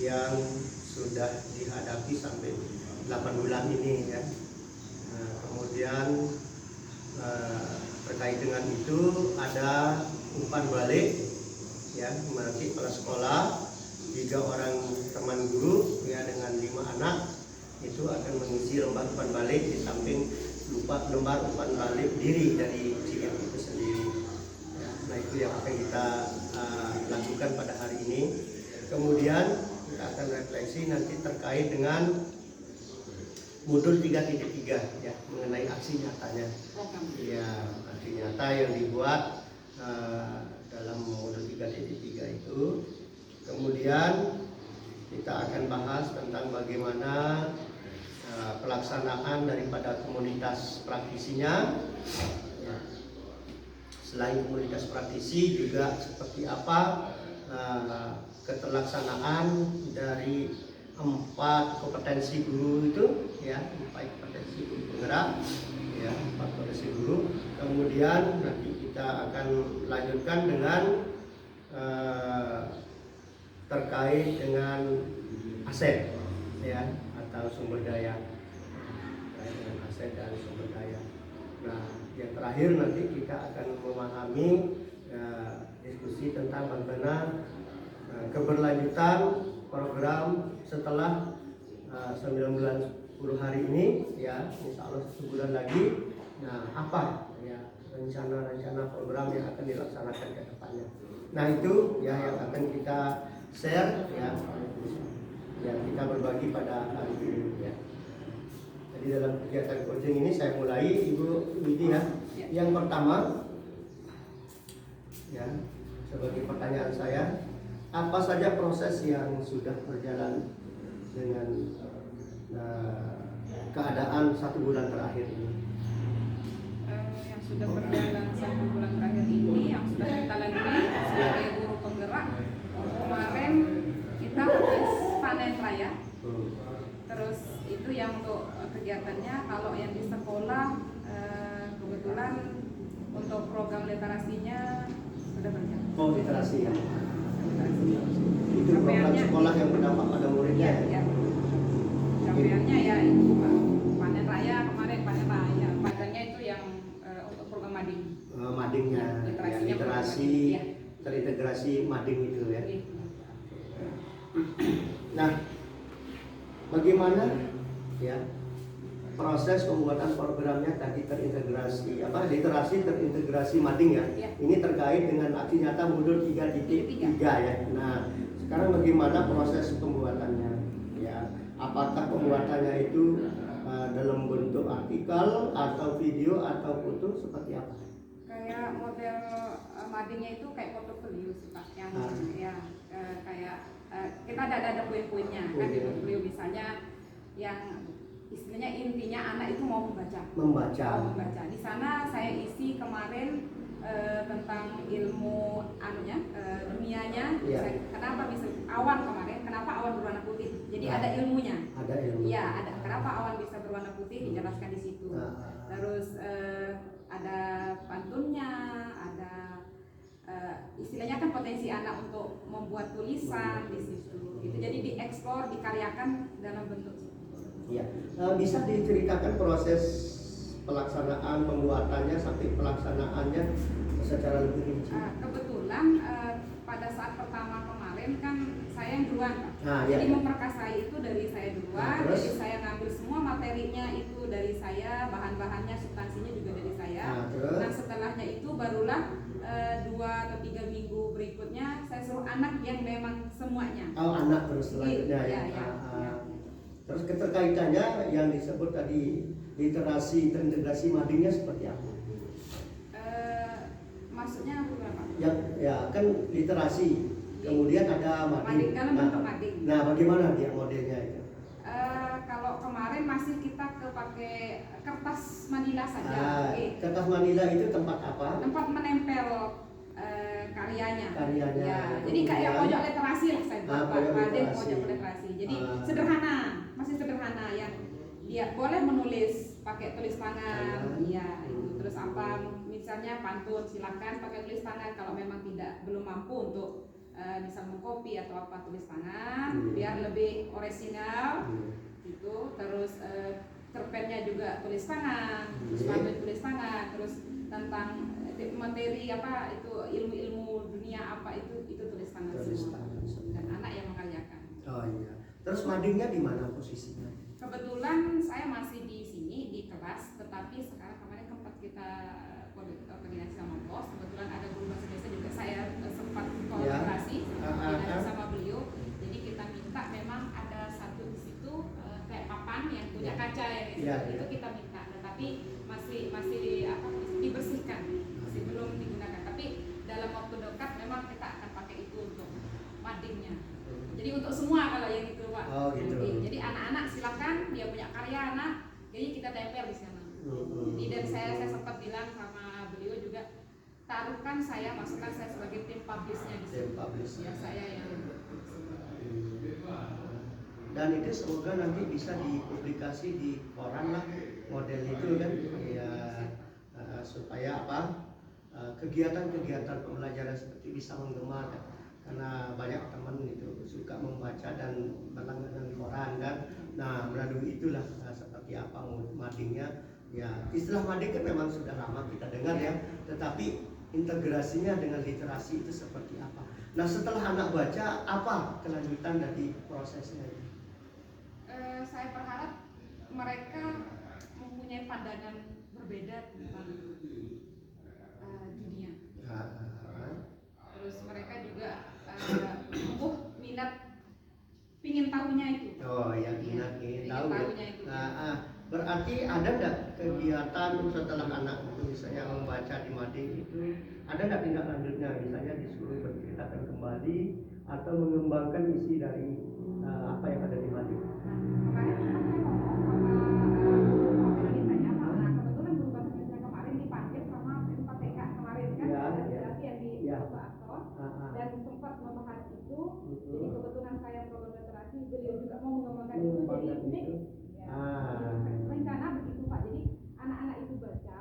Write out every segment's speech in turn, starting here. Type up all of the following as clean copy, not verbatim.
yang sudah dihadapi sampai 8 bulan ini ya. Kemudian terkait dengan itu ada umpan balik ya, nanti kepala sekolah 3 orang teman guru ya dengan 5 anak itu akan mengisi lembar umpan balik di samping lembar umpan balik diri dari CM itu sendiri ya. Nah itu yang akan kita lakukan pada hari ini. Kemudian kita akan refleksi nanti terkait dengan modul 3.3 ya, mengenai aksi nyatanya ya, aksi nyata yang dibuat dalam modul 3.3 itu. Kemudian kita akan bahas tentang bagaimana pelaksanaan daripada komunitas praktisinya ya. Selain komunitas praktisi juga seperti apa keterlaksanaan dari 4 kompetensi guru itu ya, 4 kompetensi guru penggerak ya, 4 kompetensi guru. Kemudian nanti kita akan lanjutkan dengan terkait dengan aset ya, atau sumber daya, terkait dengan aset dan sumber daya. Nah yang terakhir nanti kita akan memahami diskusi tentang bagaimana keberlanjutan program setelah 9 bulan 10 hari ini ya, insya Allah 1 bulan lagi. Nah apa ya rencana-rencana program yang akan dilaksanakan ke depannya. Nah itu ya yang akan kita share ya, yang kita berbagi pada hari ini ya. Jadi dalam kegiatan coaching ini saya mulai Ibu Widi ya. Yang pertama ya, sebagai pertanyaan saya, apa saja proses yang sudah berjalan dengan keadaan 1 bulan terakhir ini? Yang sudah berjalan 1 bulan terakhir ini, yang sudah kita lalui sebagai guru penggerak, kemarin kita habis panen raya. Terus itu yang untuk kegiatannya. Kalau yang di sekolah kebetulan untuk program literasinya sudah berjalan. Oh, literasi ya. Itu program sekolah yang berdampak pada muridnya ya. Capaiannya ya itu Pak. Panen raya kemarin, panen raya. Padannya itu yang untuk program mading. Madingnya ya, literasi ya. Terintegrasi mading itu ya. Nah, bagaimana ya proses pembuatan programnya tadi terintegrasi literasi terintegrasi mading ya. Ini terkait dengan aksi nyata modul 3.3 ya. Nah, sekarang bagaimana proses pembuatannya ya? Apakah pembuatannya itu dalam bentuk artikel atau video atau foto seperti apa? Kayak model madingnya itu kayak portofolio sih Pak, yang ya kayak kita ada poin-poinnya kan di portofolio, misalnya yang istilahnya intinya anak itu mau membaca. Di sana saya isi kemarin tentang ilmu dunianya. Kenapa bisa awan kemarin? Kenapa awan berwarna putih? Jadi ada ilmunya. Ada ilmu. Iya, ada. Kenapa awan bisa berwarna putih? Dijelaskan di situ. Terus ada pantunnya, ada istilahnya kan potensi anak untuk membuat tulisan di situ. Itu jadi dieksplor, dikaryakan dalam bentuk. Ya, bisa diceritakan proses pelaksanaan pembuatannya sampai pelaksanaannya secara lebih rinci. Kebetulan pada saat pertama kemarin kan saya yang duluan Pak. Jadi memperkasai itu dari saya duluan. Jadi saya ngambil semua materinya itu dari saya, bahan-bahannya, substansinya juga dari saya. Nah setelahnya itu barulah 2 atau 3 minggu berikutnya saya suruh anak yang memang semuanya. Oh, anak terus selanjutnya ya. Terus keterkaitannya yang disebut tadi literasi terintegrasi madingnya seperti apa? Maksudnya apa? Ya kan literasi, kemudian ada mading. Dalam bentuk mading. Nah, bagaimana dia modelnya itu? Kalau kemarin masih kita pakai kertas manila saja. Kertas manila itu tempat apa? Tempat menempel karyanya. Ya, jadi kayak pojok literasi lah saya buat pojok literasi. Jadi sederhana, masih sederhana ya. Dia boleh menulis pakai tulis tangan, ya itu. Terus apa misalnya pantun silakan pakai tulis tangan kalau memang belum mampu untuk bisa mengcopy atau apa tulis tangan. biar lebih orisinal gitu. Terus cerpennya juga tulis tangan, sepatu tulis tangan, terus tentang materi apa itu ilmu-ilmu dunia apa itu tulis tangan semua. Dan anak yang mengerjakan. Oh iya. Terus madingnya di mana posisinya? Kebetulan saya masih di sini di kelas, tetapi sekarang kemarin tempat kita koordinasi sama bos, kebetulan ada guru bahasa Indonesia juga saya sempat kolaborasi koordinasi sama beliau. Jadi kita minta memang ada satu di situ kayak papan yang punya kaca itu kita minta, tetapi masih dibersihkan, masih belum digunakan. Tapi dalam waktu dekat memang kita akan pakai itu untuk madingnya. Jadi untuk semua kalau yang itu Pak. Oh gitu. Jadi anak-anak silakan dia punya karya anak, jadi kita tempel di sana. Jadi dan saya sempat bilang sama beliau juga, taruhkan saya, masukkan saya sebagai tim publishnya di sini. Ya saya yang. Dan itu semoga nanti bisa dipublikasi di koran lah model itu kan ya, supaya apa kegiatan-kegiatan pembelajaran seperti bisa menggema kan? Karena banyak teman itu suka membaca dan berlangganan koran kan. Nah melalui itulah seperti apa madingnya ya, istilah mading kan memang sudah lama kita dengar ya, tetapi integrasinya dengan literasi itu seperti apa. Nah setelah anak baca, apa kelanjutan dari prosesnya itu? Saya berharap mereka mempunyai pandangan berbeda tentang dunia. Terus mereka juga minat pingin tahunya itu. Oh ya, minat ingin tahu. Itu. Berarti ada nggak kegiatan setelah anak itu misalnya membaca di mading itu, ada nggak tindak lanjutnya, misalnya disuruh berceritakan kembali atau mengembangkan isi dari apa yang ada di mading? Kemarin saya ngomong sama wanitanya, kebetulan guru bahasa Indonesia kemarin dipanggil sama MPTK kemarin kan, berarti yang di Kota Aktor, dan sempat membahas itu. Jadi kebetulan saya program literasi, beliau juga mau mengembangkan itu, jadi ini rencana begitu Pak. Jadi anak-anak itu baca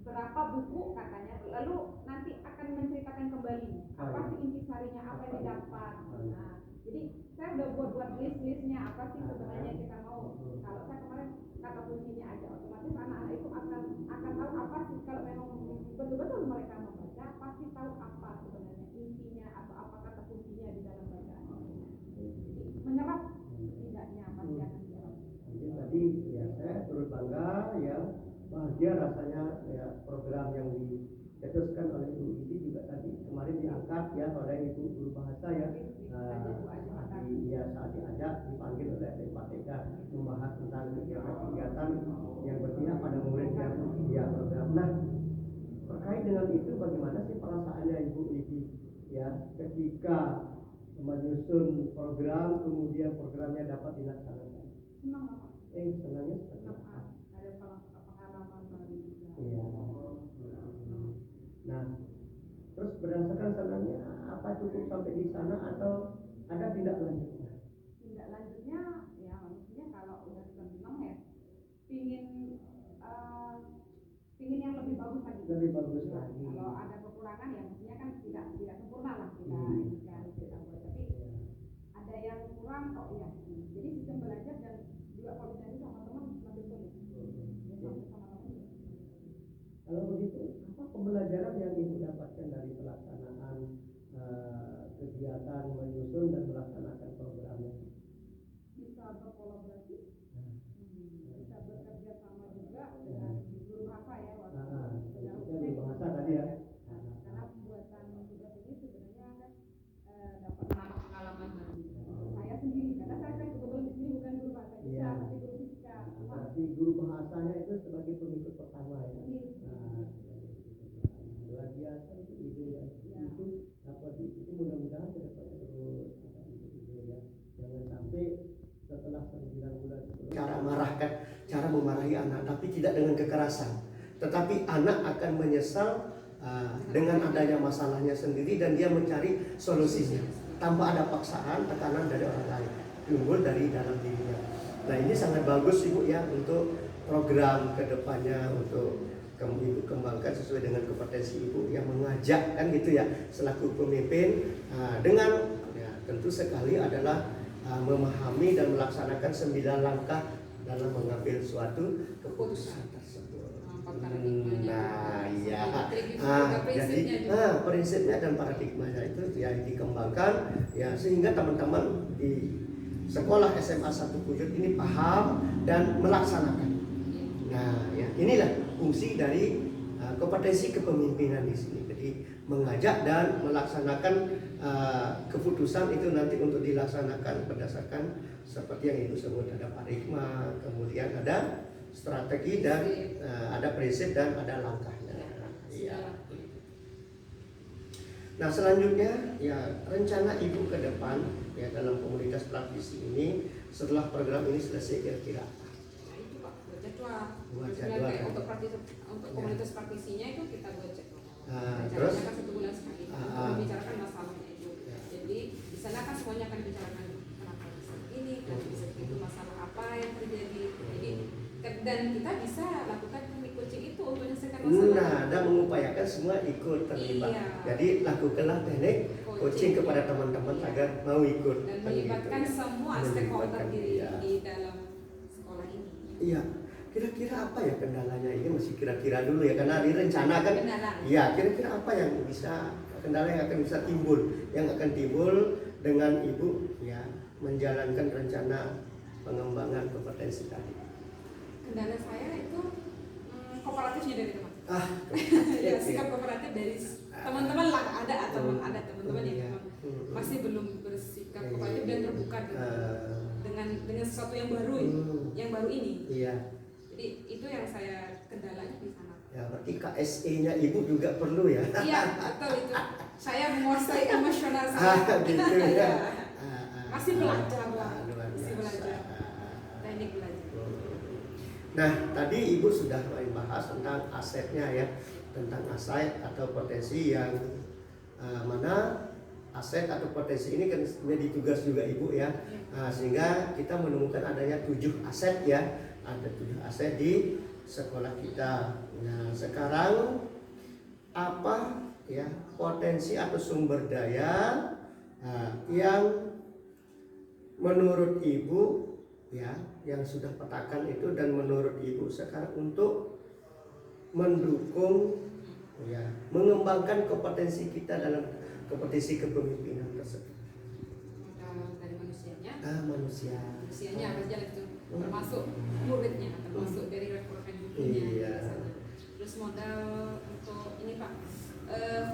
berapa buku katanya, lalu nanti akan menceritakan kembali apa sih intisarinya, apa yang didapat. Nah, jadi saya udah buat list-listnya apa sih sebenarnya kita mau. Kalau saya kemarin kata kuncinya aja, otomatis anak-anak itu akan tahu apa sih, kalau memang betul-betul mereka membaca pasti tahu apa sebenarnya intinya atau apa kata kuncinya di dalam bacaan. Jadi menyerap setidaknya pasti akan menyerap. Tadi ya saya turut bangga ya, bahagia rasanya ya, program yang dicetuskan oleh Ibu Iti juga tadi kemarin diangkat ya oleh Ibu Guru Bahasa ya. Saat diajak dipanggil oleh MPTK membahas tentang kegiatan-kegiatan yang berpihak pada murid yang program. Nah terkait dengan itu bagaimana sih perasaannya Ibu Iti ya ketika menyusun program kemudian programnya dapat dilaksanakan? Senang Pak. Senangnya ada pengalaman baru juga. Iya. Nah, terus berdasarkan senangnya apa cukup sampai di sana atau ada tindak lanjutnya? Tindak lanjutnya ya maksudnya kalau udah senang ya pingin yang lebih bagus lagi. Lebih bagus lagi. Kalau ada kekurangan ya maksudnya kan tidak sempurna lah kita buat, tapi ada yang kurang kok ya. Jadi sistem belajar dan juga koordinasi sama teman lebih sulit. Kalau begitu, apa pembelajaran yang Ibu dapatkan dari pelaksanaan kegiatan menyusun dan melaksanakan programnya? Bisa berkolaborasi, bisa bekerja sama juga dengan guru bahasa ya. Guru bahasa tadi ya. Karena pembuatan tugas ini sebenarnya kan dapat menambah pengalaman baru. Saya sendiri, karena saya kebetulan di sini bukan guru bahasa Indonesia, tapi guru fisika. Berarti guru bahasanya itu sebagai pengikut pertama ya. Luar biasa itu ide dan itu dapat itu mudah-mudahan ke depannya terus ya. Jangan sampai setelah 9 bulan cara memarahi anak, tapi tidak dengan kekerasan, tetapi anak akan menyesal dengan adanya masalahnya sendiri dan dia mencari solusinya tanpa ada paksaan, tekanan dari orang lain, timbul dari dalam dirinya. Nah ini sangat bagus Ibu ya untuk program kedepannya, untuk Ibu kembangkan sesuai dengan kompetensi Ibu yang mengajak kan gitu ya selaku pemimpin, dengan ya, tentu sekali adalah memahami dan melaksanakan 9 langkah dalam mengambil suatu keputusan tersebut. Nah, ya. Jadi prinsipnya dan paradigmanya itu ya dikembangkan ya sehingga teman-teman di sekolah SMA 1 Pujut ini paham dan melaksanakan. Nah, ya inilah fungsi dari kompetensi kepemimpinan di sini. Jadi mengajak dan melaksanakan keputusan itu nanti untuk dilaksanakan berdasarkan seperti yang Ibu sebut, ada paradigma, kemudian ada strategi dan ada prinsip dan ada langkahnya. Ya. Nah selanjutnya ya rencana Ibu ke depan ya dalam komunitas praktisi ini setelah program ini selesai kira-kira apa? Nah itu Pak, buat jadwal. Buat Sebenarnya jadwal, kayak kan? untuk komunitas praktisinya itu kita buat jadwal. Terus? Rencananya kan 1 bulan sekali. Untuk membicarakan masalahnya itu. Jadi di sana kan semuanya akan bicarakan kenapa bisa ini, kenapa bisa itu, masalah apa yang terjadi. Jadi dan kita bisa lakukan teknik coaching itu untuk menyelesaikan masalah. Nah, dan mengupayakan semua ikut terlibat. Iya. Jadi lakukanlah teknik coaching kepada teman-teman agar mau ikut. Dan Kan melibatkan gitu. semua Melibatkan, stakeholder iya. di dalam sekolah ini. Iya. Kira-kira apa ya kendalanya ini masih kira-kira dulu ya karena direncanakan. Kendala. Iya, kira-kira apa yang bisa kendala yang akan bisa timbul dengan Ibu ya menjalankan rencana pengembangan kompetensi tadi. Kendala saya itu kooperatifnya dari teman. Ya, sikap kooperatif dari teman-teman lah ada teman-teman yang memang masih belum bersikap kooperatif dan terbuka dengan sesuatu yang baru ini. Iya. Jadi itu yang saya kendalanya di sana. Ya, berarti KSE-nya Ibu juga perlu ya. Iya, betul itu. Saya menguasai emosional saya. Gitu ya. Ya. Masih belajar lah. Luar Masih biasa. belajar. Teknik belajar. Nah, tadi Ibu sudah membahas tentang asetnya ya, tentang aset atau potensi yang mana aset atau potensi ini kan menjadi tugas juga Ibu ya. Sehingga kita menemukan adanya 7 aset ya, ada 7 aset di sekolah kita. Nah, sekarang apa ya potensi atau sumber daya yang menurut Ibu ya yang sudah petakan itu dan menurut Ibu sekarang untuk mendukung ya mengembangkan kompetensi kita dalam kompetensi kepemimpinan tersebut. Dari manusianya. Manusianya Apa aja itu termasuk muridnya, termasuk dari rekrutmen bukunya. Iya. Terus modal untuk ini Pak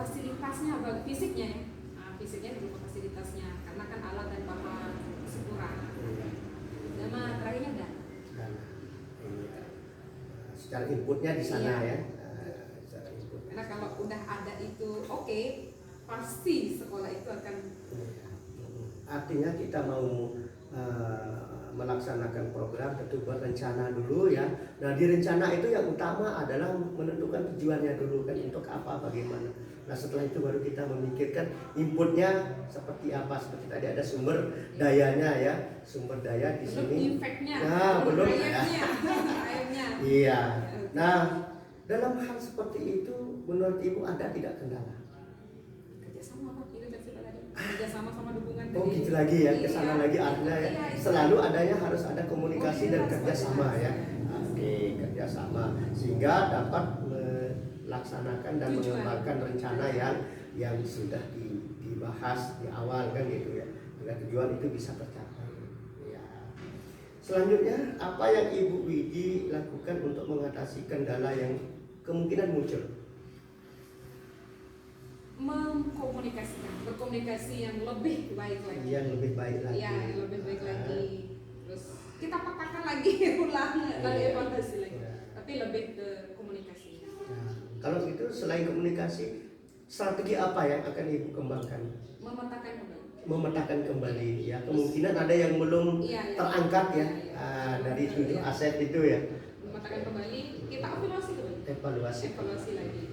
fasilitasnya fisiknya ya. Fisiknya berupa fasilitasnya karena kan alat dan bahan masih kurang. Sama terakhirnya dana. Iya. Secara inputnya di sana Iya. ya. Secara input. Karena kalau udah ada itu oke, pasti sekolah itu akan. Artinya kita mau melaksanakan program tentu berencana dulu ya. Nah di rencana itu yang utama adalah menentukan tujuannya dulu kan untuk apa bagaimana. Nah setelah itu baru kita memikirkan inputnya seperti apa, seperti tadi ada sumber dayanya ya, sumber daya di sini. Impactnya. Nah belum ya. Airnya. Iya. Nah dalam hal seperti itu menurut Ibu ada tidak kendala? Kerjasama Pak, itu tadi kerjasama sama dukungan. Oh gitu lagi ya, kesana lagi artinya ya. Selalu adanya harus ada komunikasi dan kerjasama ya. Oke, kerjasama sehingga dapat melaksanakan dan mengembangkan rencana yang sudah dibahas di awal kan gitu ya. Agar tujuan itu bisa tercapai. Ya. Selanjutnya apa yang Ibu Widi lakukan untuk mengatasi kendala yang kemungkinan muncul? Berkomunikasi yang lebih baik lagi. Yang lebih baik lagi. Ya, yang lebih baik lagi. Terus kita petakan lagi, ulang lagi evaluasi lagi. Tapi lebih ke komunikasinya. Nah, kalau gitu selain komunikasi, strategi apa yang akan Ibu kembangkan? Memetakan kembali ya. Kemungkinan ada yang belum terangkat ya, dari 7 aset itu ya. Memetakan kembali, kita evaluasi lagi.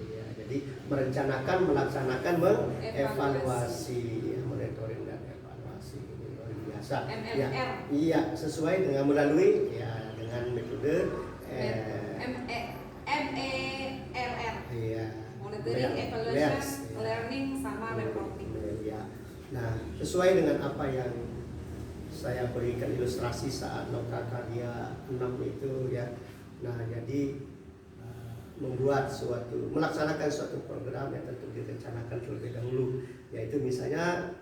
Jadi merencanakan, melaksanakan, mengevaluasi, ya, monitoring dan evaluasi ini luar biasa. MLR. Ya, iya, sesuai dengan melalui ya dengan metode MERR. Iya. Monitoring, evaluation, learning, sama reporting. Ya. Nah, sesuai dengan apa yang saya berikan ilustrasi saat Lokakarya 6 itu ya. Nah, jadi melaksanakan suatu program yang tentu direncanakan terlebih dahulu, yaitu misalnya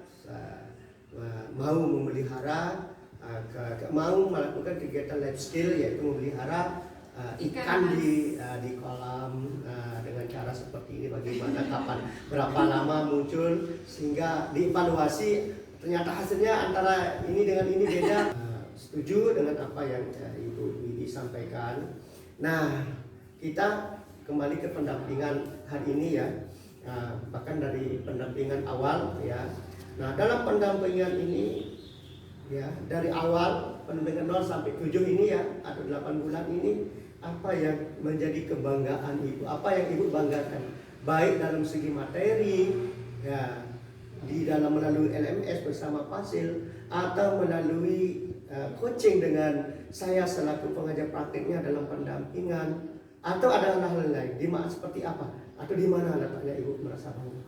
mau memelihara, mau melakukan kegiatan life skill, yaitu memelihara ikan di kolam dengan cara seperti ini, bagaimana, kapan, berapa lama muncul, sehingga dievaluasi ternyata hasilnya antara ini dengan ini beda. Setuju dengan apa yang Ibu Widi sampaikan. Nah, kita kembali ke pendampingan hari ini ya, bahkan dari pendampingan awal ya. Nah, dalam pendampingan ini ya, dari awal pendampingan 0 sampai 7 ini ya, atau 8 bulan ini, apa yang menjadi kebanggaan Ibu, apa yang Ibu banggakan, baik dalam segi materi ya, di dalam melalui LMS bersama Fasil, atau melalui coaching dengan saya selaku pengajar praktiknya dalam pendampingan, atau ada hal lain, di mana seperti apa, atau di mana letaknya Ibu merasa bangga?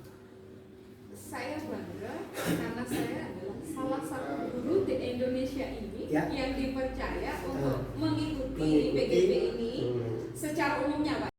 Saya bangga karena saya adalah salah satu guru di Indonesia ini yang dipercaya untuk mengikuti PGP ini secara umumnya Pak